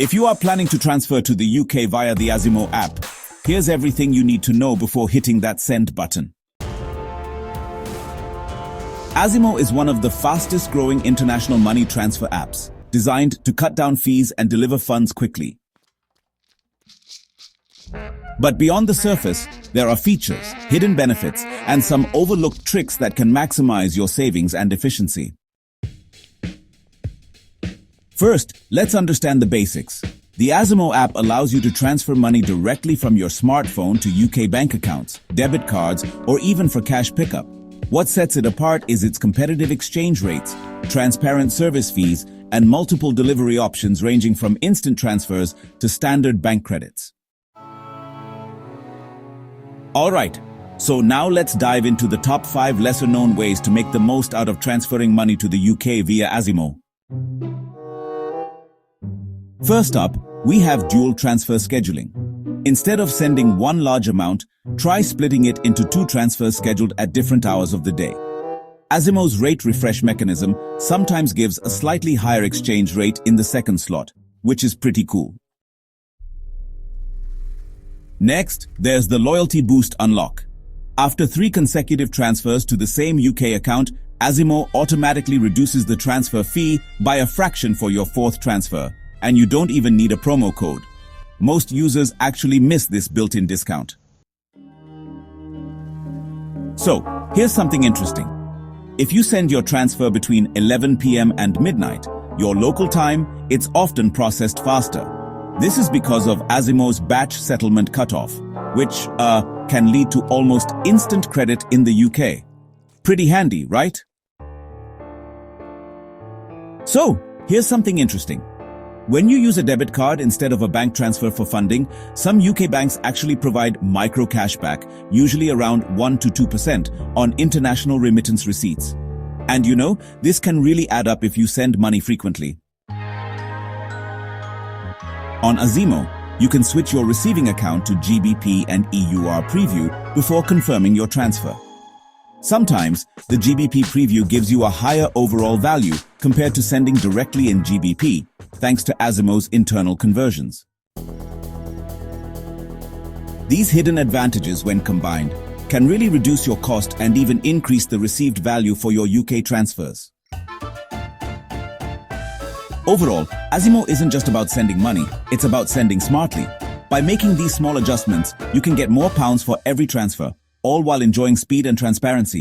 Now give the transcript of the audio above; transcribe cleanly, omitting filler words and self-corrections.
If you are planning to transfer to the UK via the Azimo app, here's everything you need to know before hitting that send button. Azimo is one of the fastest growing international money transfer apps, designed to cut down fees and deliver funds quickly. But beyond the surface, there are features, hidden benefits, and some overlooked tricks that can maximize your savings and efficiency. First, let's understand the basics. The Azimo app allows you to transfer money directly from your smartphone to UK bank accounts, debit cards, or even for cash pickup. What sets it apart is its competitive exchange rates, transparent service fees, and multiple delivery options ranging from instant transfers to standard bank credits. Alright, so now let's dive into the top 5 lesser-known ways to make the most out of transferring money to the UK via Azimo. First up, we have dual transfer scheduling. Instead of sending one large amount, try splitting it into 2 transfers scheduled at different hours of the day. Azimo's rate refresh mechanism sometimes gives a slightly higher exchange rate in the second slot, which is pretty cool. Next, there's the Loyalty Boost Unlock. After 3 consecutive transfers to the same UK account, Azimo automatically reduces the transfer fee by a fraction for your 4th transfer, and you don't even need a promo code. Most users actually miss this built-in discount. So, here's something interesting. If you send your transfer between 11 p.m. and midnight, your local time, it's often processed faster. This is because of Azimo's batch settlement cutoff, which can lead to almost instant credit in the UK. Pretty handy, right? So, here's something interesting. When you use a debit card instead of a bank transfer for funding, some UK banks actually provide micro cashback, usually around 1 to 2% on international remittance receipts. And you know, this can really add up if you send money frequently. On Azimo, you can switch your receiving account to GBP and EUR preview before confirming your transfer. Sometimes, the GBP preview gives you a higher overall value compared to sending directly in GBP, thanks to Azimo's internal conversions. These hidden advantages, when combined, can really reduce your cost and even increase the received value for your UK transfers. Overall, Azimo isn't just about sending money, it's about sending smartly. By making these small adjustments, you can get more pounds for every transfer, all while enjoying speed and transparency.